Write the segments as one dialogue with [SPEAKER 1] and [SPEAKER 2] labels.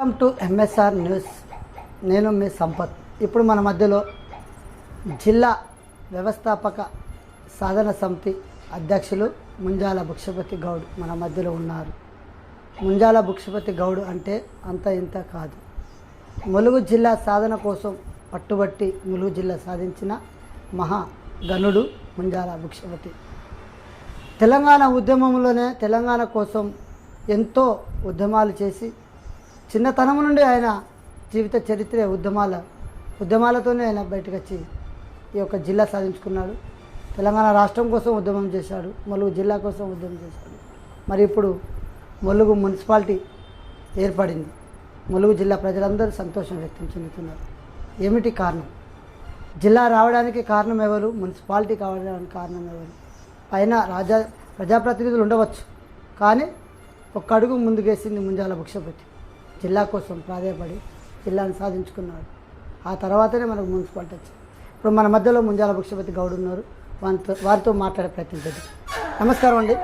[SPEAKER 1] Welcome to MSR news. నేను మీ సంపత్. ఇప్పుడు మన మధ్యలో జిల్లా వ్యవస్థాపక సాధన సమితి అధ్యక్షులు ముంజాల భిక్షపతి గౌడ్ మన మధ్యలో ఉన్నారు. ముంజాల భిక్షపతి గౌడ్ అంటే అంత ఇంత కాదు. ములుగు జిల్లా సాధన కోసం పట్టుబట్టి ములుగు జిల్లా సాధించిన మహా గనుడు ముంజాల భిక్షపతి. తెలంగాణ ఉద్యమంలోనే తెలంగాణ కోసం ఎంతో ఉద్యమాలు చేసి చిన్నతనం నుండి ఆయన జీవిత చరిత్ర ఉద్యమాలతోనే ఆయన బయటకు వచ్చి ఈ యొక్క జిల్లా సాధించుకున్నాడు. తెలంగాణ రాష్ట్రం కోసం ఉద్యమం చేశాడు, ములుగు జిల్లా కోసం ఉద్యమం చేశాడు. మరి ఇప్పుడు ములుగు మున్సిపాలిటీ ఏర్పడింది. ములుగు జిల్లా ప్రజలందరూ సంతోషం వ్యక్తం చెందుతున్నారు. ఏమిటి కారణం? జిల్లా రావడానికి కారణం ఎవరు? మున్సిపాలిటీ కావడానికి కారణం ఎవరు? పైన ప్రజాప్రతినిధులు ఉండవచ్చు, కానీ ఒక్క అడుగు ముందుకేసింది ముంజాల భిక్షపతి. జిల్లా కోసం ప్రాధాయపడి జిల్లాను సాధించుకున్నాడు. ఆ తర్వాతనే మనకు మున్సిపాలిటీ వచ్చింది. ఇప్పుడు మన మధ్యలో ముంజాల భిక్షపతి గౌడ్ ఉన్నారు. వారితో మాట్లాడే ప్రయత్నం చేద్దాం. నమస్కారం అండి.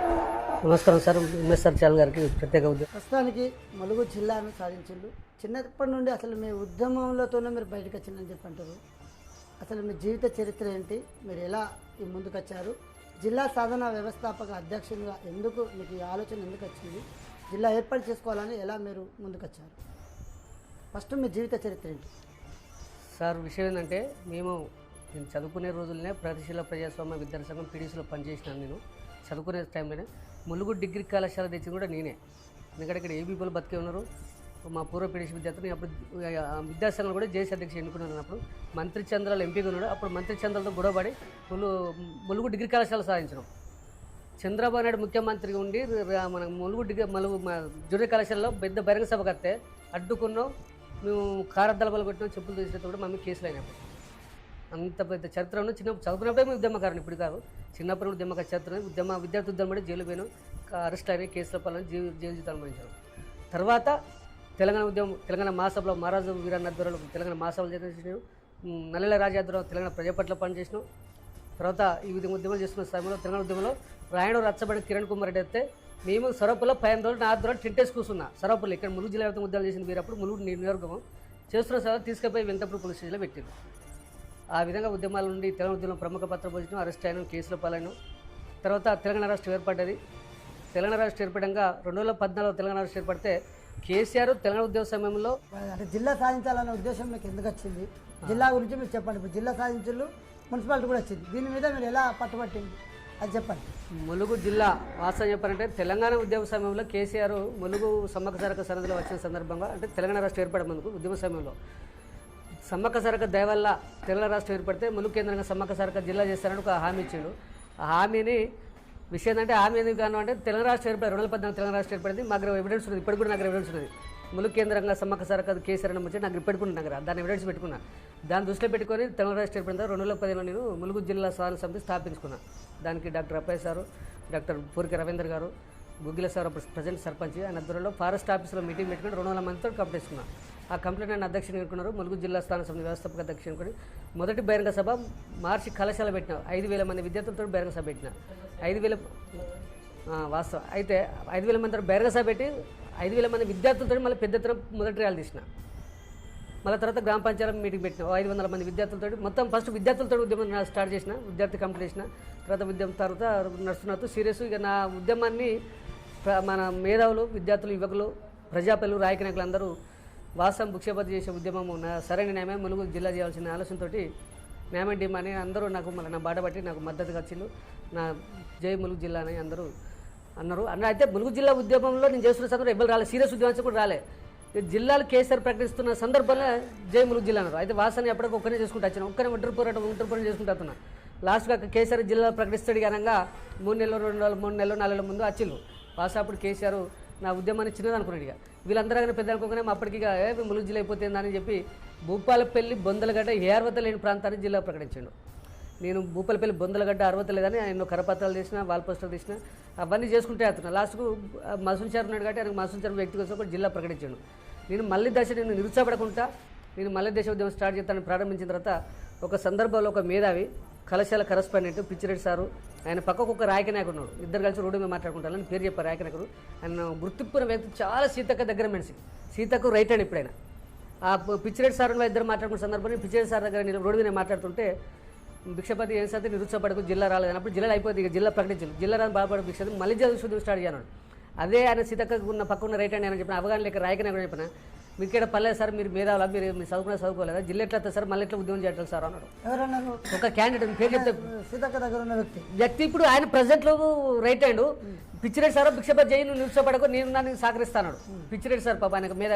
[SPEAKER 2] నమస్కారం సార్. ఎంఎస్ఆర్ ఛానల్ గారికి ప్రత్యేక
[SPEAKER 1] ప్రస్తుతానికి ములుగు జిల్లాను సాధించిండు. చిన్నప్పటి నుండి అసలు మీ ఉద్యమంలోతోనే మీరు బయటకు వచ్చిందని చెప్పి అంటారు. అసలు మీ జీవిత చరిత్ర ఏంటి? మీరు ఎలా ఈ ముందుకు వచ్చారు? జిల్లా సాధన వ్యవస్థాపక అధ్యక్షునిగా ఎందుకు మీకు ఈ ఆలోచన ఎందుకు వచ్చింది? జిల్లా ఏర్పాటు చేసుకోవాలని ఎలా మీరు ముందుకు వచ్చారు? ఫస్ట్ మీ జీవిత చరిత్ర ఏంటి
[SPEAKER 2] సార్? విషయం ఏంటంటే నేను చదువుకునే రోజులనే ప్రగతిశీల ప్రజాస్వామ్య విద్యార్థి సంఘం పీడీసీలో పనిచేసినాను. నేను చదువుకునే టైంలోనే ములుగు డిగ్రీ కళాశాల తెచ్చింది కూడా నేనే. ఎందుకంటే ఇక్కడ ఏబీపీలు బతికే ఉన్నారు. మా పూర్వ పీడీసీ విద్యార్థులు అప్పుడు విద్యాసంఘాలు కూడా జేసీ అధ్యక్షుడు ఎన్నుకున్నాను. అప్పుడు మంత్రి చంద్రాలు ఎంపీగా ఉన్నాడు. అప్పుడు మంత్రి చంద్రాలతో గొడవపడి ములుగు డిగ్రీ కళాశాల సాధించినాం. చంద్రబాబు నాయుడు ముఖ్యమంత్రిగా ఉండి మన ములుగు జూనియర్ కళాశాలలో పెద్ద బహిరంగ సభ కడితే అడ్డుకున్నాం. మేము కారద్దలబలు కొట్టినాం, చెప్పులు తీసినట్టు కూడా మమ్మీ కేసులు అయినప్పుడు. అంత పెద్ద చరిత్ర ఉన్న చదువుకున్నప్పుడే మేము ఉద్యమకారుని, ఇప్పుడు కాదు. చిన్నప్పుడు ఉద్యమకార చరిత్ర విద్యార్థి ఉద్యమం అంటే జైలు పోయినాం, అరెస్ట్ అయినా, కేసుల పాలన జైలు జీవితాలు అనుభవించాం. తర్వాత తెలంగాణ ఉద్యమం, తెలంగాణ మహాసభలో మహారాజు వీరన్న ఆధ్వర్యంలో తెలంగాణ మహాసభలు చేసినాం. నల్లెల రాజా ఆధ్వర్యంలో తెలంగాణ ప్రజా పట్ల పనిచేసినాం. తర్వాత ఈ ఉద్యమాలు చేస్తున్న సమయంలో తెలంగాణ ఉద్యమంలో రాయణ రచ్చబడి కిరణ్ కుమార్ రెడ్డి అయితే మేము సరపుల్లో 15 రోజులు నా ఆధ్వర్యంలో టెంటేసి కూర్చున్నా. సరపుల్లో ఇక్కడ ములుగు జిల్లా వ్యాప్తంగా ఉద్యమాలు చేసిన వీరప్పుడు ములుగు నియోజకవర్గం చేస్తున్న సభ తీసుకుపోయి వెంకటపూర్ పోలీస్ స్టేషన్లో పెట్టింది. ఆ విధంగా ఉద్యమాల నుండి తెలంగాణ ఉద్యమం ప్రముఖ పాత్ర పోషించడం, అరెస్ట్ అయినాం, కేసుల పాలైనాం. తర్వాత తెలంగాణ రాష్ట్రం ఏర్పడ్డది. తెలంగాణ రాష్ట్రం ఏర్పడంగా 2014 తెలంగాణ రాష్ట్రం ఏర్పడితే కేసీఆర్ తెలంగాణ ఉద్యమ సమయంలో
[SPEAKER 1] అంటే జిల్లా సాధించాలనే ఉద్దేశం మీకు ఎందుకు వచ్చింది? జిల్లా గురించి మీరు చెప్పండి. ఇప్పుడు జిల్లా సాధించులు మున్సిపాలిటీ కూడా వచ్చింది. దీని మీద మీరు ఎలా పట్టుబట్టింది అది చెప్పండి.
[SPEAKER 2] ములుగు జిల్లా వాస్తవం చెప్పాలంటే తెలంగాణ ఉద్యమ సమయంలో కేసీఆర్ ములుగు సమ్మక్క సారక్క సన్నదిలో వచ్చిన సందర్భంగా, అంటే తెలంగాణ రాష్ట్రం ఏర్పడే ముందుకు ఉద్యమ సమయంలో సమ్మక్క సారక్క దయ వల్ల తెలంగాణ రాష్ట్రం ఏర్పడితే ములుగు కేంద్రంగా సమ్మక్క సారక్క జిల్లా చేస్తారని ఒక హామీ ఇచ్చాడు. ఆ హామీని విషయం ఏంటంటే హామీ ఎందుకు కాను అంటే తెలంగాణ రాష్ట్రం ఏర్పడి 2014 తెలంగాణ రాష్ట్రం ఏర్పడింది. మా దగ్గర ఎవిడెన్స్ ఉన్నది, ఇప్పటికి కూడా నాకు ఎవిడెన్స్ ఉన్నది. ములుగు కేంద్రంగా సమ్మక్క సారక్క కేసీఆర్ అని వచ్చి నాకు ఇప్పటికి కూడా దగ్గర దాన్ని ఎవిడెన్స్ పెట్టుకున్నా. దాన్ని దృష్టిలో పెట్టుకొని తెలంగాణ రాష్ట్రం ఏర్పడిన 2015లో నేను ములుగు జిల్లా సాధన సమితి స్థాపించుకున్నా. దానికి doctor Appayya sir, doctor పూరిక Ravinder గారు, గుగ్గిల సార్ ప్రజెంట్ సర్పంచ్, ఆయన ఆధ్వర్యంలో ఫారెస్ట్ ఆఫీస్లో మీటింగ్ పెట్టుకుని 200 మందితో కంప్లీట్ చేసుకున్నాను. ఆ కంప్లీట్ నన్ను అధ్యక్షుని ఎన్నుకున్నారు. ములుగు జిల్లా స్థాన సమితి వ్యవస్థాపక అధ్యక్షుని ఎన్నుకొని మొదటి బహిరంగ సభ మార్చి కళాశాల పెట్టిన 5,000 మంది విద్యార్థులతో బహిరంగ సభ పెట్టిన 5,000 వాస్తవం. అయితే 5,000 మంది బహిరంగ సభ పెట్టి 5,000 మంది విద్యార్థులతో మళ్ళీ పెద్ద ఎత్తున మొదటి ర్యాలీ తీసిన. మళ్ళీ తర్వాత గ్రామ పంచాయతీ మీటింగ్ పెట్టిన 500 మంది విద్యార్థులతో. మొత్తం ఫస్ట్ విద్యార్థులతో ఉద్యమం స్టార్ట్ చేసిన, విద్యార్థి కంప్లీట్ చేసిన. తర్వాత ఉద్యమం తర్వాత నడుస్తున్నట్టు సీరియస్. ఇక నా ఉద్యమాన్ని మన మేధావులు, విద్యార్థులు, యువకులు, ప్రజాపల్లు, రాజకీయ నాయకులు అందరూ వాసం భిక్షపతి చేసే ఉద్యమము నా సరైన న్యాయమే ములుగు జిల్లా చేయాల్సిన ఆలోచనతోటి న్యాయమైన డిమాండ్ అని అందరూ నాకు మళ్ళీ నా బాట పట్టి నాకు మద్దతుగా వచ్చిండు. నా జై ములుగు జిల్లా అని అందరూ అన్నారు. అయితే ములుగు జిల్లా ఉద్యమంలో నేను చేస్తున్న సందర్భంలో ఎవరు రాలేదు, సీరియస్ ఉద్యమానికి కూడా రాలే. జిల్లాలు కేసీఆర్ ప్రకటిస్తున్న సందర్భంలో జై ములుగు జిల్లా అన్నారు. అయితే వాసాన్ని ఎప్పటికీ ఒక్కనే చేసుకుంటూ వచ్చిన, ఒక్కనే ఒంటరి పోరాటం చేసుకుంటూ వస్తున్నా. లాస్ట్గా కేసీఆర్ జిల్లా ప్రకటిస్తాడు అనగా 3 నెలలు 4 నెలల ముందు వచ్చిళ్ళు. వాస అప్పుడు కేసీఆర్ నా ఉద్యమాన్ని చిన్నది అనుకున్నాడు. ఇక వీళ్ళందరూ కానీ పెద్ద అనుకోగానే అప్పటికి ములుగు జిల్లా అయిపోతుందని చెప్పి భూపాలపల్లి, బొందలగడ్డ ఏ అర్హత లేని ప్రాంతాన్ని జిల్లా ప్రకటించాడు. నేను భూపాలపల్లి, బొందలగడ్డ అర్హత లేదని ఎన్నో కరపత్రాలు తీసిన, వాల్ పోస్టర్లు తీసిన, అవన్నీ చేసుకుంటే అవుతున్నా. లాస్ట్కు మసూన్చారు ఉన్నాడు కాబట్టి ఆయనకు మసూన్చారు వ్యక్తిగత ఒక జిల్లా ప్రకటించాడు. నేను మళ్ళీ నేను నిరుత్సాహపడకుండా నేను మళ్ళీ దశ ఉద్యమం స్టార్ట్ చేస్తానని ప్రారంభించిన తర్వాత ఒక సందర్భంలో ఒక మేధావి కళాశాల కరస్పాండెంట్ పిచ్చిరెడ్డి సారు, ఆయన పక్కకు ఒక రాయక నాయకుడు ఉన్నాడు. ఇద్దరు కలిసి రోడ్డు మీద మాట్లాడుకుంటారని పేరు చెప్పారు. రాయక నాయకుడు ఆయన గుర్తింపున వ్యక్తి, చాలా సీతక్క దగ్గర మనిషి, సీతకు రైట్ హ్యాండ్. ఎప్పుడైనా ఆ పిచ్చిరెడ్డి సార్ ఇద్దరు మాట్లాడుకున్న సందర్భంలో పిచ్చిరెడ్డి సార్ దగ్గర నేను రోడ్డు మీద మాట్లాడుతుంటే భిక్షపతి ఏం సార్ నిరుత్సాహపడకు, జిల్లా రాలేదు అన్నప్పుడు జిల్లాలో అయిపోతుంది, ఇక జిల్లా ప్రకటించారు. జిల్లా రాని బాధపడే భిక్షపతి మళ్ళీ చదువు స్టార్ట్ చేయను. అదే ఆయన సీతక్కకు ఉన్న పక్కన రైట్ హ్యాండ్ అని చెప్పిన అవగాహన లేక రాయక నాయకుడు చెప్పిన, మీకు ఇక్కడ పర్లేదు సార్, మీరు మేధావులా, మీరు చదువుకోలేదా, జిల్లా ఎట్లా వస్తుంది సార్, మళ్ళీ ఎట్లా ఉద్యోగం చేయట్లేదు సార్ అన్నాడు.
[SPEAKER 1] ఎవరన్నారు?
[SPEAKER 2] ఒక క్యాండిడేట్ పేరు చెప్తే
[SPEAKER 1] సీతక్క దగ్గర ఉన్న వ్యక్తి
[SPEAKER 2] ఇప్పుడు ఆయన ప్రజెంట్లో right hand Pichireddy sir Bhikshapathi చేయి, నువ్వు నిరుత్సాహపడకు, నేను నన్ను సహకరిస్తాను. పిచ్చిరెడ్డి సార్ పాప ఆయనకు మీద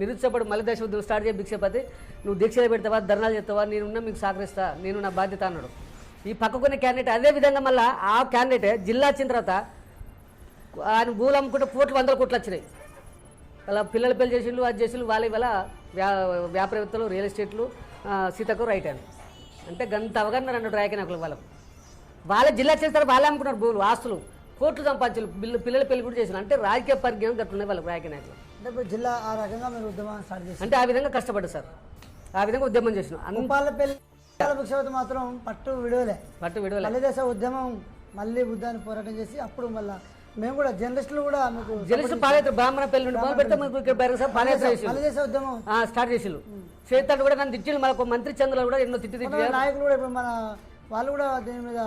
[SPEAKER 2] నిరుత్సాహపడు, మళ్ళీ దశ ఉద్యోగం స్టార్ట్ చేయ భిక్షపతి, నువ్వు దీక్షలు పెడతావా, ధర్నాలు చేస్తావా, నేనున్నా మీకు సహకరిస్తా, నేను నా బాధ్యత అన్నాడు. ఈ పక్కకున్న క్యాండిడేట్ అదే విధంగా మళ్ళీ ఆ క్యాండిడేట్ జిల్లా వచ్చిన తర్వాత ఆయన భూములు అమ్ముకుంటే 100 కోట్లు వచ్చినాయి. అలా పిల్లల పెళ్లి చేసిండ్రు, అది చేసిండ్రు, వాళ్ళ ఇవాళ వ్యాపారవేత్తలు, రియల్ ఎస్టేట్లు, సీతకు రైట్ హ్యాండ్. అంటే గంత అవగాహన అన్నట్టు రాయక నాయకులు వాళ్ళ జిల్లా చేస్తారు, వాళ్ళే అమ్ముకున్నారు భూములు, ఆస్తులు, కోట్లు సంపాదించారు, పిల్లల పెళ్లి కూడా చేసిన. అంటే రాజకీయ పరిజ్ఞానం గట్టున్నాయి వాళ్ళకి రాయక నాయకులు.
[SPEAKER 1] అంటే ఇప్పుడు జిల్లా ఆ రకంగా మీరు ఉద్యమం స్టార్ట్ చేసి
[SPEAKER 2] అంటే ఆ విధంగా కష్టపడ్డారు సార్, ఆ విధంగా ఉద్యమం చేసినాం.
[SPEAKER 1] భిక్షపతి మాత్రం పట్టు విడవలే. మళ్ళీ దేశ ఉద్యమం మళ్ళీ బుద్ధాన్ని పోరాటం చేసి అప్పుడు మళ్ళీ మేము కూడా జర్నలిస్టులు కూడా మీకు
[SPEAKER 2] జర్నలిస్టు పాదయాత్ర బ్రాహ్మణ పెళ్లి నుండి మొదలు పెడితే మనకు ఇక్కడ పాదయాత్ర
[SPEAKER 1] ఉద్యమం
[SPEAKER 2] స్టార్ట్ చేసిళ్ళు. చేతాడు కూడా నన్ను తిట్టిండు, మనకు మంత్రి చంద్రులు కూడా ఎన్నో తిట్టి
[SPEAKER 1] నాయకులు కూడా ఇప్పుడు మన వాళ్ళు కూడా దీని మీద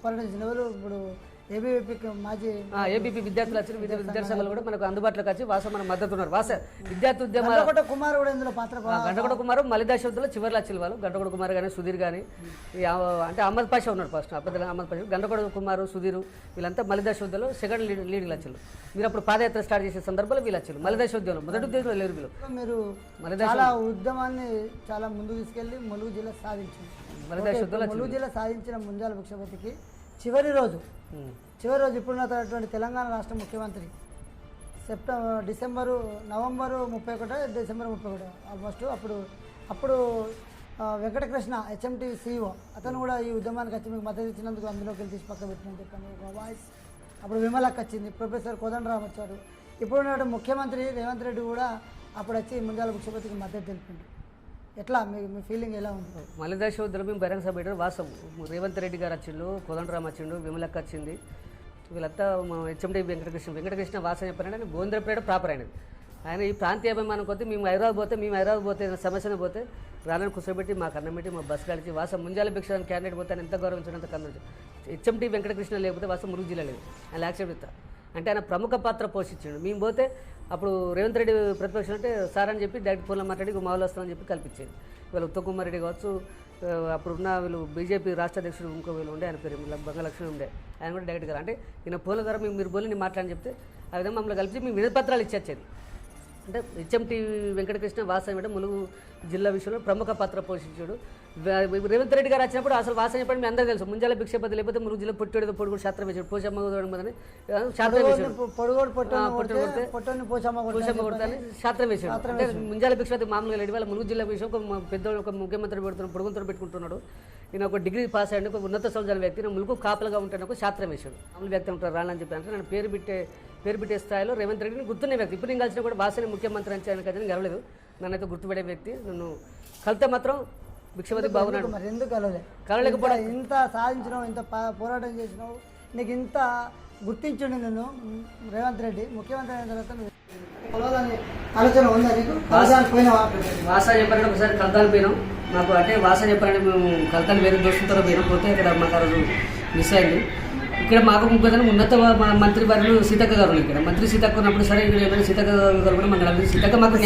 [SPEAKER 1] పోరాటం చేసిన ఎవరు ఇప్పుడు మాజీ
[SPEAKER 2] ఏబీపీ విద్యార్థులు వచ్చిన విద్యార్థులు కూడా మనకు అందుబాటులోకి వచ్చి వాస మన మద్దతు ఉన్నారు. వాస విద్యార్థి ఉద్యమాలు
[SPEAKER 1] కుమార్ కూడా ఇందులో పాత్ర
[SPEAKER 2] గంటగొడ కుమారు మలిదాశంలో చివరిలో వచ్చిన వాళ్ళు గంటగొడ కుమార్ కానీ సుధీర్ కానీ అంటే అహ్మద్ పాషా ఉన్నాడు ఫస్ట్, అప్పట్లో అహ్మద్ పాషా, గంటగొడ కుమారు సుధీరు వీళ్ళంతా మలిదాశంలో సెకండ్ లీడింగ్ వచ్చారు. మీరు అప్పుడు పాదయాత్ర స్టార్ట్ చేసే సందర్భంలో వీళ్ళు వచ్చారు. మలిదాశోద్యంలో మొదటి ఉద్యోగంలో లేరు వీళ్ళు.
[SPEAKER 1] మీరు చాలా ఉద్యమాన్ని చాలా ముందుకు తీసుకెళ్లి ములుగు జిల్లా సాధించింది. ములుగు జిల్లా సాధించిన ముంజాల భిక్షపతికి చివరి రోజు ఇప్పుడున్నటువంటి తెలంగాణ రాష్ట్ర ముఖ్యమంత్రి నవంబరు 31 డిసెంబర్ 31 ఆల్మోస్ట్ అప్పుడు వెంకటకృష్ణ హెచ్ఎంటీ CEO అతను కూడా ఈ ఉద్యమానికి వచ్చి మీకు మద్దతు ఇచ్చినందుకు అందులోకి వెళ్ళి తీసి పక్క పెట్టినని చెప్పాను ఒక వాయిస్. అప్పుడు విమలక్క వచ్చింది, ప్రొఫెసర్ కోదండరామ్ వచ్చారు. ఇప్పుడున్న ముఖ్యమంత్రి రేవంత్ రెడ్డి కూడా అప్పుడు వచ్చి ముంజాల భిక్షపతికి మద్దతు తెలిపిండు. ఎట్లా మీ ఫీలింగ్ ఎలా ఉంది?
[SPEAKER 2] మలిదాశ ఉద్యమం మేము బహిరంగ సభ పెట్టారు. వాసం రేవంత్ రెడ్డి గారు వచ్చిండు, కోదండరామ్ వచ్చిండు, విమలక్క వచ్చింది, వీళ్ళంతా హెచ్ఎండి వెంకటకృష్ణ వాసం చెప్పారంటే ఆయన గోంద్రపేట ప్రాపర్ అయినది. ఆయన ఈ ప్రాంతీయ అభిమానం కొద్ది మేము హైదరాబాద్ పోతే సమస్యను పోతే రానని కూర్చోబెట్టి మాకు అన్నం పెట్టి మా బస్సు కలిసి వాసం ముంజాల భిక్ష క్యాండిడేట్ పోతే ఆయన ఎంత గౌరవించినంత కన్ను. హెచ్ఎండి వెంకటకృష్ణ లేకపోతే వాసం మురుగు జిల్లా లేదు, ఆయన యాక్సెప్ట్ ఇస్తా అంటే ఆయన ప్రముఖ పాత్ర పోషించాడు. మేము పోతే అప్పుడు రేవంత్ రెడ్డి ప్రతిపక్షం అంటే సార్ అని చెప్పి డైరెక్ట్ ఫోన్లో మాట్లాడి మామూలు వస్తామని చెప్పి కల్పించేది. వీళ్ళు ఉత్తమ్ కుమార్ రెడ్డి కావచ్చు, అప్పుడున్న వీళ్ళు బీజేపీ రాష్ట్ర అధ్యక్షుడు ఇంకో వీళ్ళు ఉండే, ఆయన పేరు బంగాలక్ష్మి ఉండే, ఆయన కూడా డైరెక్ట్ గారు అంటే ఈయన ఫోన్ల ద్వారా మీరు బోలి నేను మాట్లాడని చెప్తే ఆ విధంగా మమ్మల్ని కలిసి మేము వినతిపత్రాలు ఇచ్చేది. అంటే హెచ్ఎంటీ వెంకటకృష్ణ వాసం అంటే ములుగు జిల్లా విషయంలో ప్రముఖ పాత్ర పోషించాడు. రేవంత్ రెడ్డి గారు వచ్చినప్పుడు అసలు వాసం చెప్పండి మీ అందరూ తెలుసు, ముంజాల భిక్షపతి లేకపోతే ములుగు జిల్లా పొట్టేడు పొడుగుడు శాస్త్రం వేసాడు, పోషమ్మ శాస్త్రం వేసాడు, శాస్త్రం వేసాడు. అంటే ముంజాల భిక్షపతి మామూలుగా లేడు, వాళ్ళ ములుగు జిల్లా విషయం ఒక పెద్ద ఒక ముఖ్యమంత్రి పెడుతున్నాడు, పొడుగుతో పెట్టుకుంటున్నాడు. ఈయన ఒక డిగ్రీ పాస్ అయ్యాడు, ఒక ఉన్నత సంవత్సరాల వ్యక్తి, నేను ములుగు కాపలుగా ఉంటాను, ఒక శాస్త్రం వేసాడు. మామూలు వ్యక్తి ఉంటారు రానని చెప్పి అంటే నేను పేరు పెట్టే స్థాయిలో రేవంత్ రెడ్డిని గుర్తున్న వ్యక్తి. ఇప్పుడు నేను కలిసిన కూడా భాషని ముఖ్యమంత్రి అని ఆయన కదా గెలవలేదు, నన్నైతే గుర్తుపడే వ్యక్తి. నన్ను కలితే మాత్రం భిక్షపతి బాగున్నాడు.
[SPEAKER 1] మరి ఎందుకు కలవలేకపోవడం? ఇంత సాధించినావు, ఇంత పోరాటం చేసినావు, నీకు ఇంత గుర్తించండి నేను రేవంత్ రెడ్డి ముఖ్యమంత్రి అయిన తర్వాత ఆలోచన ఉందా నీకు?
[SPEAKER 2] వాసా చెప్పారంటే ఒకసారి కలతాను పోయినాం, మాకు అంటే వాసా చెప్పారంటే మేము కలతాను వేరే దోస్తులతో పోయినాం, పోతే ఇక్కడ మాకు ఆ రోజు మిస్ అయింది. ఇక్కడ మాకు ముఖ్యంగా ఉన్నత మంత్రి వారు సీతక్క గారు ఇక్కడ మంత్రి సీతక్క ఉన్నప్పుడు సరే ఇక్కడ ఏమైనా సీతక్క గారు కూడా మనకు సీతక్క మాకు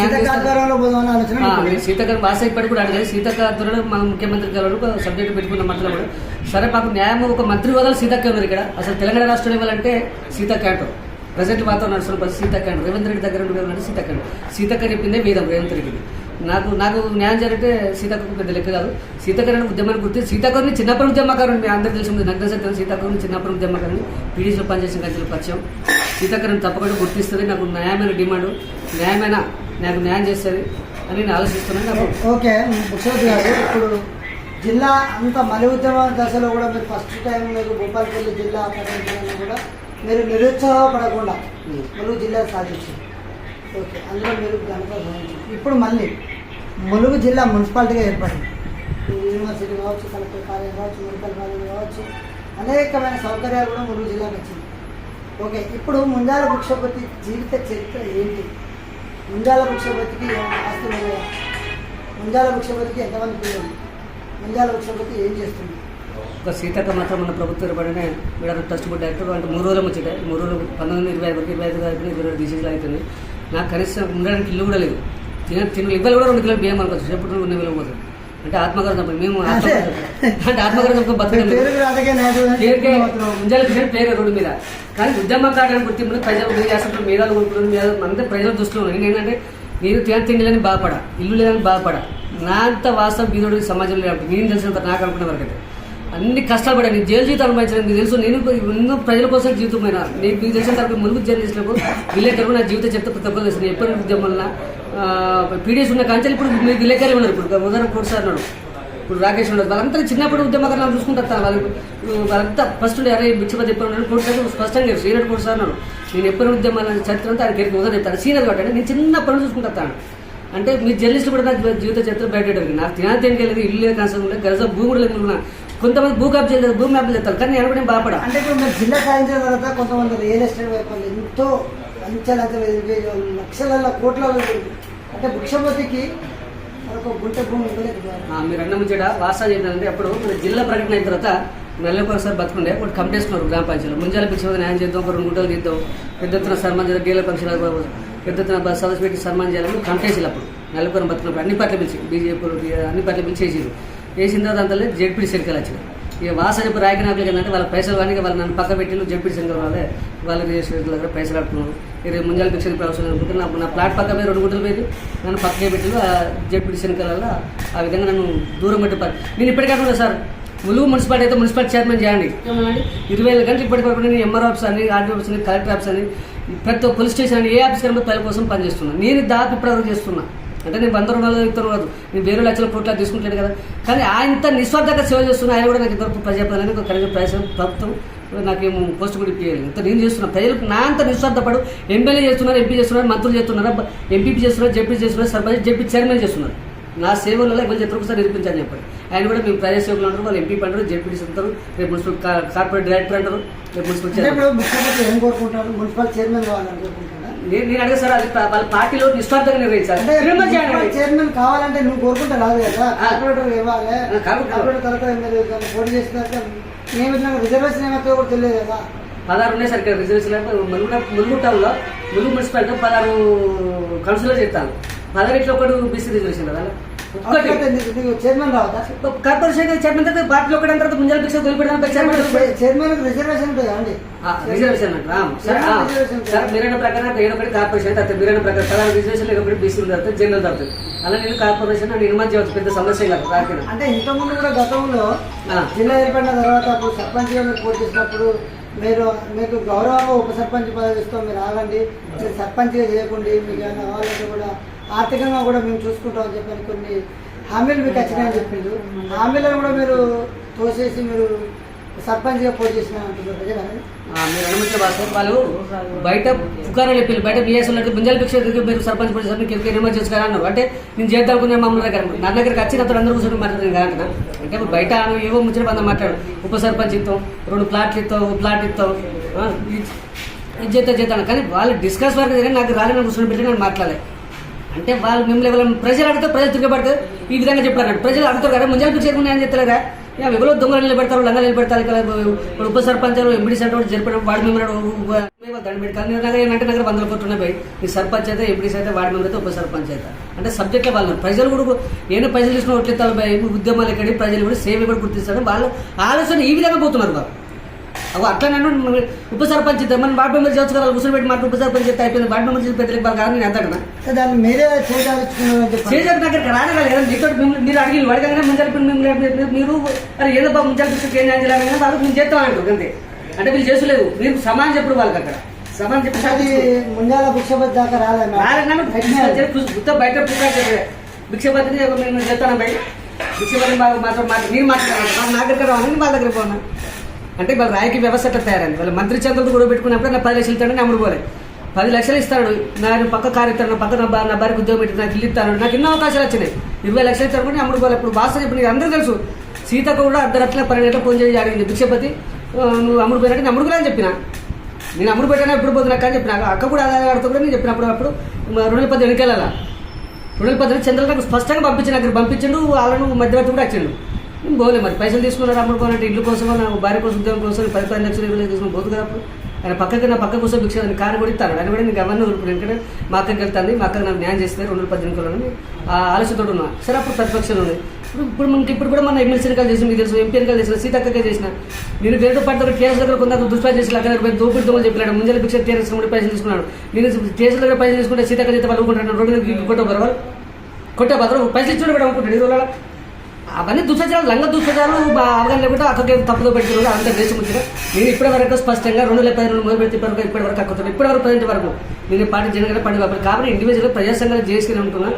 [SPEAKER 2] సీతక్క వాస ఇప్పటికి కూడా అడిగారు. సీతక్క ఆధ్వర్యంలో మా ముఖ్యమంత్రి గారు సబ్జెక్టు పెట్టుకున్న మంత్రులు కూడా సరే మాకు న్యాయం ఒక మంత్రి హోదాలు సీతక్క ఉన్నారు ఇక్కడ. అసలు తెలంగాణ రాష్ట్రంలో ఇవ్వాలంటే సీతక్క అంటారు. ప్రజెంట్ వాతావరణం నడుస్తున్న పరిస్థితి సీతక్క అంటారు. రేవంత్ రెడ్డి దగ్గర ఉండాలంటే సీతక్క అంటారు. సీతక్క చెప్పిందే వేదం రేవంత్ రెడ్డికి. నాకు న్యాయం జరిగితే సీతక్కకు పెద్ద లెక్క కాదు. సీతక్కని ఉద్యమాన్ని గుర్తి సీతక్కని చిన్నప్పటి ఉద్యమకారుని మీ అందరూ తెలిసి ఉంది, నాకు తెలిసి సీతక్కని చిన్నప్పటి ఉద్యమకారుని పీడీసీలో పనిచేసిన గంటలు పరిచయం. సీతక్కని తప్పకుండా గుర్తిస్తుంది, నాకు న్యాయమైన డిమాండ్, నాకు న్యాయం చేస్తుంది అని నేను ఆలోచిస్తున్నాను.
[SPEAKER 1] ఓకే ముఖ్యమంత్రి గారు, ఇప్పుడు జిల్లా అంత మలి ఉద్యమ దశలో కూడా మీరు ఫస్ట్ టైం మీరు భూపాలపల్లి జిల్లా పర్యటనలో కూడా మీరు నిరుత్సాహపడకుండా ములుగు జిల్లా సాధించారు. ఓకే, అందులో మీరు ఘనత ఇప్పుడు మళ్ళీ ములుగు జిల్లా మున్సిపాలిటీగా ఏర్పడింది. యూనివర్సిటీ కావచ్చు, కలెక్టర్ కాలేజ్ కావచ్చు, మెడికల్ కాలేజ్ కావచ్చు, అనేకమైన సౌకర్యాలు కూడా ములుగు జిల్లాకు వచ్చింది. ఓకే, ఇప్పుడు ముంజాల భిక్షపతి జీవిత చరిత్ర ఏంటి? ముంజాల భిక్షపతికి ఆస్తులు ఉన్నాయా? ముంజాల భిక్షపతికి ఎంతమంది పిల్లలు? ముంజాల భిక్షపతి ఏం చేస్తుంది?
[SPEAKER 2] ఒక సీతక్క మాత్రం మన ప్రభుత్వం ఏర్పడినే వీడ ట్రస్ట్ బోర్డు డైరెక్టర్ అంటే 3 రోజులు ముచ్చటే 3 రోజులు 1925 వరకు 25 అయిపోయింది, 22 డిసీజులు అవుతుంది. నాకు కనీసం ఉండడానికి ఇల్లు కూడా లేదు. తిను ఇవ్వాలి కూడా 2 కిలోలు బియ్యం అనుకోవచ్చు, ఎప్పుడు 2 కిలోలు పోతుంది. అంటే ఆత్మగౌరవం తప్ప మేము అంటే ఆత్మగౌరవం తప్ప బతకలేదు. ముంజాల కిషన్ పేరు రోడ్డు మీద, కానీ ఉద్యమకారులను గుర్తింపుని ప్రజలు చేస్తున్నారు, మేధాలు కొనుక్కున్నారు, అంతే ప్రజల దృష్టిలో ఉన్నాయి. ఏంటంటే నేను తిండిలని బాధపడా, ఇల్లు లేదని బాధపడా, నా అంత వాస్తవం బీదోడికి సమాజంలో కాబట్టి నేను తెలిసినంత నాకు అనుకున్న వరకు అయితే అన్ని కష్టాలు పడా. నేను జైలు జీవితం అనుభవించలేదు, మీకు తెలుసు. నేను ఎన్నో ప్రజల కోసం జీవితమైన మీకు తెలిసిన తర్వాత ములుగు జర్నలిస్టులకు విలేకరులు నా జీవిత చరిత్ర ప్రతి ఒక్కరు తెలుసు. ఎప్పటి ఉద్యమం వల్ల పీడిఎస్ ఉన్న కాంచెలు ఇప్పుడు మీరు విలేకరులు ఉన్నారు. ఇప్పుడు ఉదాహరణ కోర్సార్ అన్నాడు, ఇప్పుడు రాకేష్ ఉన్నాడు, వాళ్ళంతా చిన్నప్పుడు ఉద్యమకారులు చూసుకుంటారు. వాళ్ళంతా ఫస్ట్ అరే భిక్షపతి ఎప్పుడు ఉన్నాడు కోర్టు స్పష్టంగా సీనియర్ కోర్సార్ అన్నాడు. నేను ఎప్పుడు ఉద్యమాల చరిత్ర అంతా ఆయన కేరికి ఉదాహరణ చెప్తాను. సీనియర్ కాబట్టి నేను చిన్నప్పటి చూసుకుంటాను. అంటే మీ జర్నలిస్టులు కూడా నాకు జీవిత చరిత్ర బయటకి నాకు తినాదేనికి వెళ్ళేది, ఇల్లు లేదు, కాన్సర్ లేదు, గరజ భూ కూడా లేదు. కొంతమంది భూ కబ్జా లేదు, భూమి మ్యాప్లు చేస్తారు, కానీ నేను కూడా బాధపడా.
[SPEAKER 1] అంటే ఇప్పుడు మీరు జిల్లా సాధించిన తర్వాత కొంతమంది రియల్ ఎస్టేట్ వైపు ఎంతో లక్షల కోట్ల అంటే భిక్షపతికి ఒక గుంట భూమి
[SPEAKER 2] మీరు అన్న ముచ్చట వాస్తవం చెప్పినంటే అప్పుడు జిల్లా ప్రకటన అయిన తర్వాత నెలకొకసారి బతుకుండే ఒకటి కంపెనీస్తున్నారు గ్రామ పంచాయతీలో. ముంజాల భిక్షపతి న్యాయం చేద్దాం, ఒక 2 గుంటలు తీద్దాం, పెద్ద ఎత్తున సన్మాన్ చేద్దాం, డీలర్ ఫంక్షన్ పెద్ద ఎత్తున సదస్సు పెట్టి సన్మాన్ చేయాలని కంపెనీలు అప్పుడు నెలకొకరం బతుకున్నప్పుడు అన్ని పార్టీలు పిలిచి బీజేపీ అన్ని పార్టీలు పిలిచి వేసిన తర్వాత అంతా జెడ్పీ సెంకలు వచ్చినాయి. ఇక వాసనపు రాయకనాకులకి ఏంటంటే వాళ్ళ పైసలు కానీ వాళ్ళు నన్ను పక్క పెట్టి జెడ్పీ సెంకల్ వాళ్ళే వాళ్ళ రిజిస్ట్రేషన్ దగ్గర పైసలు కట్టుకున్నారు. ఇక ముంజాల భిక్షపతి ప్రవేశం అనుకుంటే నా ప్లాట్ పక్క పోయి 2 గుంటలు పోయి నన్ను పక్కకే పెట్టి జెడ్పీ సెంకల్ వల్ల ఆ విధంగా నన్ను దూరం పెట్టి నేను ఇప్పటికే అంటున్నా సార్, ములుగు మున్సిపాలిటీ అయితే మున్సిపాలిటీ చైర్మన్ చేయండి. 20,000 గంటలు ఇప్పటి వరకు నేను ఎంఆర్ ఆఫీస్ అని, ఆర్డీ ఆఫీస్ అని, కలెక్టర్ ఆఫీస్ అని, ప్రతి ఒక్క పోలీస్ స్టేషన్ అని ఏ ఆఫీస్ కన్నా ప్రజల కోసం పనిచేస్తున్నాను. నేను దాదాపు ఇప్పటివరకు చేస్తున్నా. అంటే నేను 100 రుణాలు ఇస్తాను కాదు, నేను వేరే లక్షల కోట్ల తీసుకుంటలేను కదా, కానీ ఆయన నిస్వార్థంగా సేవ చేస్తున్నా. ఆయన కూడా నాకు ఇంతవరకు ప్రజాపాలని ఒక కనీసం ప్రయత్నం ప్రభుత్వం నాకేమో పోస్ట్ కూడా ఇప్పించాలి. ఇంత నేను చేస్తున్నా ప్రజలకు నా అంత నిస్వార్థపడు. ఎమ్మెల్యే చేస్తున్నారు, ఎంపీ చేస్తున్నారు, మంత్రులు చేస్తున్నారు, ఎంపీపీ చేస్తున్నారు, జెడ్పీ చేస్తున్నారు, సర్పంచ్ జెడ్పీ చైర్మన్ చేస్తున్నారు. నా సేవలలో ఇవాళ ఒకసారి నిరూపించాలని చెప్పండి. ఆయన కూడా మేము ప్రజా సేవకులు అంటారు, వాళ్ళు ఎంపీ అంటారు, జెడ్పీటీసీ అంటారు, రేపు మున్సిపల్ కార్పొరేట్ డైరెక్టర్ అంటారు, రేపు మున్సిపల్
[SPEAKER 1] ఏం కోరుకుంటారు? మున్సిపల్ చైర్మన్ కావాలని కోరుకుంటారా?
[SPEAKER 2] నేను అడిగా సార్, అది వాళ్ళ పార్టీలో నిస్వార్థంగా నిర్వహించాలి.
[SPEAKER 1] చైర్మన్ కావాలంటే నువ్వు కోరుకుంటా రాదు కదా, కార్పొరేటర్ ఇవ్వాలి. కార్పొరేటర్ తర్వాత మీరు పోటీ చేసినాక మేము రిజర్వేషన్ ఏమైతే కూడా తెలియదు కదా.
[SPEAKER 2] 16 ఉన్నాయి సార్ ఇక్కడ రిజర్వేషన్. ములుగు టౌన్లో ములుగు మున్సిపాలిటీ 16 కౌన్సిలర్ చెప్తాను. 16 ఒకటి బీసీ రిజర్వేషన్ కదా.
[SPEAKER 1] చైర్మన్ రావద్దా?
[SPEAKER 2] కార్పొరేషన్ చైర్మన్ తర్వాత పార్టీలో ఒకటి తర్వాత ముంజాల భిక్ష
[SPEAKER 1] చైర్మన్ రిజర్వేషన్ ఉంటుందా అండి?
[SPEAKER 2] రిజర్వేషన్ సార్ మీరైన ప్రకారం ఏదొకటి కార్పొరేషన్ తర్వాత మీరైన ప్రకారం 16 రిజర్వేషన్ ఒకటి బీసీలు తర్వాత జనరల్ తగ్గుతుంది. అలా నేను కార్పొరేషన్ నిర్మాణ చేయవచ్చు, పెద్ద సమస్య కాదు. రాకుండా
[SPEAKER 1] అంటే ఇంతకుముందు కూడా గతంలో జిల్లా ఏర్పడిన తర్వాత అప్పుడు సర్పంచ్గా మీరు పోటీ చేసినప్పుడు మీకు గౌరవంగా ఉప సర్పంచ్ పదవి ఇస్తాం, మీరు ఆగండి, మీరు సర్పంచ్గా చేయకండి, మీకు ఏమైనా కావాలంటే కూడా ఆర్థికంగా కూడా మేము చూసుకుంటామని చెప్పని కొన్ని హామీలు మీకు వచ్చినాయని చెప్పిండు. హామీలను కూడా మీరు తోసేసి మీరు సర్పంచ్గా పోటీ చేసిన అంటున్నారు ప్రజలు.
[SPEAKER 2] మీరు అనుమతి వాళ్ళు బయట పుకారాలు చెప్పి బయట బిఎస్ఎల్ అంటే ముంజాల భిక్ష మీరు సర్పంచ్ పోటీ చేసి నిర్మాణం చేసుకోవాలి అన్నారు. అంటే నేను చేద్దాం అనుకునే మమ్మల్ని దగ్గర నా దగ్గరికి వచ్చిన అతను అందరూ కూర్చొని మాట్లాడుతుంది కదా. అంటే బయట ఏవో ముచ్చిన బంధం మాట్లాడు, ఉప సర్పంచ్ ఇస్తాం, 2 ప్లాట్లు ఇస్తాం, ప్లాట్ ఇస్తాం, ఇది చేస్తాను. కానీ వాళ్ళు డిస్కస్ వరకు జరిగిన నాకు రాలేని కూర్చొని పెట్టి నేను మాట్లాడలే. అంటే వాళ్ళు మిమ్మల్ని ఎవరైనా ప్రజలు అడిగితే ప్రజలు తిరగబడితే ఈ విధంగా చెప్పారు. ప్రజలు అడుగుతారు కదా ముంజాల భిక్ష ఏం చెప్తలేరా, ఎవరో దొంగలు నిలబెడతారు, లంగా నిలబెడతారు. ఇక్కడ ఉప సర్పంచాలు ఎంపీ సెంటర్ జరిపడం వార్డు మెంబర్ దండ పెడతారు. అంటే దగ్గర 100 కోట్లు ఉన్నాయి. ఈ సర్పంచ్ అయితే ఎంపీస్ అయితే వార్డు మెంబర్ అయితే ఉప సర్పంచ్ అయితే అంటే సబ్జెక్ట్లో వాళ్ళు ప్రజలు కూడా ఏమైనా ప్రజలు ఇచ్చిన ఒట్లెత్తాలి ఉద్యమాలు ఎక్కడి ప్రజలు కూడా సేవ కూడా గుర్తిస్తారు. వాళ్ళు ఆలోచన ఈ విధంగా పోతున్నారు. వాళ్ళు అట్లా నన్ను ఉప సర్పంచ్ మనం వార్డు మెంబర్ చేయవచ్చు కదా, కూర్చొని పెట్టి మాట ఉప సర్పంచ్ అయితే అయిపోయింది. వార్డు మెంబర్ చేసి పెద్దలకు వాళ్ళు కానీ నేను అంతకన్నా
[SPEAKER 1] దాన్ని మీరే
[SPEAKER 2] చేసారు. దగ్గరికి రాగలరు కదా, మీతో మీరు అడిగి అడగగానే ముంజాల మీరు అరే ఏదో బాబు ముంజాల భిక్షకు ఏం చేయాలి వాళ్ళు మేము చేస్తాం అంటారు అంతే. అంటే వీళ్ళు చేసలేదు, మీరు సమానం చెప్పుడు వాళ్ళకి అక్కడ సమానం చెప్పి
[SPEAKER 1] ముంజాల భిక్షపతి దాకా
[SPEAKER 2] రాలేదు. గుర్తు బయట భిక్షపతిని మేము చెప్తాను బయట భిక్షపతిని మాత్రం మీరు మాట్లాడాలి నా దగ్గర రావాలని వాళ్ళ దగ్గర పోనా. అంటే వాళ్ళ రాయకి వ్యవస్థ అట్లా తయారైంది. వాళ్ళ మంత్రి చంద్రుడు కూడా పెట్టుకున్నప్పుడు నాకు 10 లక్షలు ఇస్తాడని అమ్ముడు పోలే. 10 లక్షలు ఇస్తాడు, నేను పక్క కారు ఇస్తాను, పక్క నా భార్యకు ఉద్యోగం పెట్టి నాకు ఇల్లు ఇస్తాను. నాకు ఎన్నో అవకాశాలు వచ్చినాయి. 20 లక్షలు ఇచ్చారు అమ్ముడు పోవాలి. ఇప్పుడు వాస్తవం ఇప్పుడు అందరూ తెలుసు. సీతకు కూడా అర్ధరాత్రి 12 గంటలకు ఫోన్ చేసి అడిగింది భిక్షపతి నువ్వు అమ్ముడు పోయినట్టు నేను అమ్ముడు పోయినా అని చెప్పిన. నేను అమ్ముడు పెట్టినా ఎప్పుడు పోతున్నా అని చెప్పిన. అక్క కూడా ఆదాయ ఆడుతూ కూడా నేను చెప్పినప్పుడు 2010 వెనకెళ్ళాలా 2010 చంద్రబాబు స్పష్టంగా పంపించిన అక్కడ పంపించిండు. వాళ్ళను మధ్యవర్తి కూడా వచ్చిండు. నేను పోలే మరి పైసలు తీసుకున్నారు అమ్ముడు పోవాలంటే ఇల్లు కోసం నా భార్య కోసం ఉద్యోగం కోసం 10 లక్షలు 20 లక్షలు తీసుకుని పోతు కదా. అప్పుడు ఆయన నా పక్క కోసం భిక్ష కారు కూడా ఇస్తాను. ఆయన కూడా నీకు ఎవరిని ఊరుకున్నాను. ఎందుకంటే మా అక్కడికి వెళ్తాను, మా అక్కకి నాకు న్యాయం చేస్తే 2010 ఎన్నికలని ఆలోచనతో ఉన్నా. సరే అప్పుడు ప్రతిపక్షాలు ఉన్నాయి. ఇప్పుడు కూడా మన ఎమ్మెల్సీ ఎన్నికలు చేసిన మీకు తెలుసు, ఎంపీ ఎన్నికలు చేసిన, సీతక్కకే చేసిన. నేను వేరే పార్టీ టీఆర్ఎస్ దగ్గర కొంత దుష్పాలు చేసి అక్కడ దోపిడి దొంగలు చెప్పినాడు. ముంజల భిక్ష టీఆర్ఎస్ కూడా పైసలు తీసుకున్నాడు. నేను టీఆర్ఎస్ దగ్గర పైసలు తీసుకుంటే సీతక్క చేస్తే వాళ్ళు ఊరుకుంటాను. రోడ్డు కొట్టే బదులు పైసలు ఇచ్చి కూడా అనుకుంటాడు. ఇది వల్ల అవన్నీ దుష్ప్రచారాలు, లంగ దుష్ప్రచారాలు అవగాహన లేకుండా అక్కడికి తప్పుదో పెట్టుకున్నారు. అంత దేశం వచ్చిన నేను ఇప్పటి వరకు స్పష్టంగా 2012 మొదలు పెడితే ఇప్పటి వరకు అక్కుతాను. ఇప్పటి వరకు ప్రజెంట్ వరకు నేను పార్టీ జనగణ పండుగ కాబట్టి ఇండివిజువల్ ప్రజా సంఘాలు చేసుకుని ఉంటున్నా.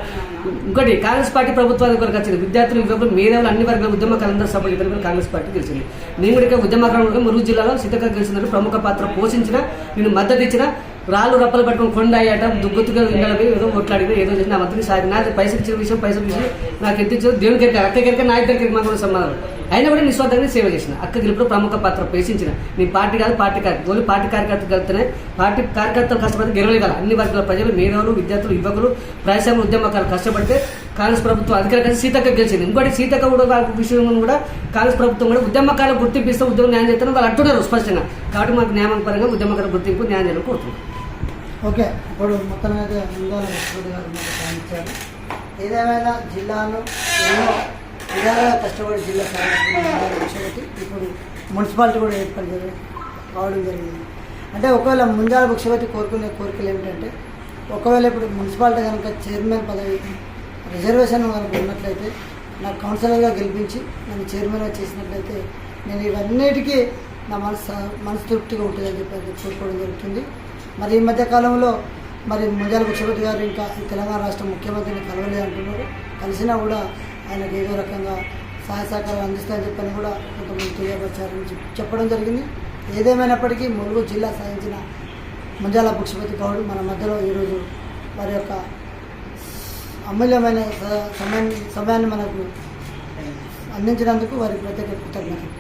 [SPEAKER 2] ఇంకోటి కాంగ్రెస్ పార్టీ ప్రభుత్వానికి వరకు వచ్చింది. విద్యార్థులు యువకులు మేధావులు అన్ని వర్గాల ఉద్యమకాలందరూ సపోర్ట్ చేసిన కాంగ్రెస్ పార్టీ గెలిచింది. నేను కూడా ఉద్యమకాలంలో మురుగు జిల్లాలో సీతక్క గెలిచినట్టు ప్రముఖ పాత్ర పోషించిన, నేను మద్దతు ఇచ్చిన, రాళ్ళు రప్పలు పట్టుకుని కొండ అయ్యాట గుర్తుగా ఇండలవి ఏదో కొట్లాడినా ఏదో చేసిన నా మంత్రి సాగి నాకు పైసలు ఇచ్చిన విషయం పైసలు విషయం నాకు ఎత్తించారు. దేవుని కెరిక అక్క కెరిక నా ఇద్దరికి మాకు కూడా సంబంధం. అయినా కూడా నిస్వార్థంగా సేవ చేసిన. అక్క గెలుపులో ప్రముఖ పాత్ర పోషించిన. నీ పార్టీ కాదు పార్టీ కార్యకర్త ఓన్లీ పార్టీ కార్యకర్తలు కలితేనే పార్టీ కార్యకర్తలు కష్టపడితే గెలవగల. అన్ని వర్గాల ప్రజలు మేధావులు విద్యార్థులు యువకులు ప్రజాస్వామ్య ఉద్యమకాలు కష్టపడితే కాంగ్రెస్ ప్రభుత్వం అధికారులు కలిసి సీతక్క గెలిచింది. ఇంకోటి సీతక్క కూడా విషయం కూడా కాంగ్రెస్ ప్రభుత్వం కూడా ఉద్యమకాలు గుర్తింపిస్తే ఉద్యోగం న్యాయం చేస్తారని వాళ్ళు అంటున్నారు స్పష్టంగా. కాబట్టి మాకు న్యాయం పరంగా ఉద్యమకాల గుర్తింపు న్యాయం చేయాలని కోరుతున్నాం.
[SPEAKER 1] ఓకే, ఇప్పుడు మొత్తం అయితే ముందాల ముఖ్యమంత్రి గారు మనకు సాధించారు. ఏదేమైనా జిల్లాను ఎన్నో విధాలుగా కష్టపడి జిల్లా సాధించి ఇప్పుడు మున్సిపాలిటీ కూడా ఏర్పాటు కావడం జరిగింది. అంటే ఒకవేళ ముంజాల భిక్షపతి కోరుకునే కోరికలు ఏమిటంటే ఒకవేళ ఇప్పుడు మున్సిపాలిటీ కనుక చైర్మన్ పదవి రిజర్వేషన్ కనుక ఉన్నట్లయితే నాకు కౌన్సిలర్గా గెలిపించి నన్ను చైర్మన్గా చేసినట్లయితే నేను ఇవన్నిటికీ నా మనసు తృప్తిగా ఉంటుందని చెప్పి కోరుకోవడం జరుగుతుంది. మరి ఈ మధ్యకాలంలో మరి ముంజాల భిక్షపతి గారు ఇంకా ఈ తెలంగాణ రాష్ట్ర ముఖ్యమంత్రిని కలవలేదు అంటున్నారు. కలిసినా కూడా ఆయనకు ఏదో రకంగా సహాయ సహకారాలు అందిస్తాయని చెప్పని కూడా కొంతమంది తెలియపరిచారని చెప్పడం జరిగింది. ఏదేమైనప్పటికీ ములుగు జిల్లా సాధించిన ముంజాల భిక్షపతి గౌడ్ మన మధ్యలో ఈరోజు వారి యొక్క అమూల్యమైన సమయాన్ని మనకు అందించినందుకు వారికి ప్రత్యేక కృతజ్ఞతలు.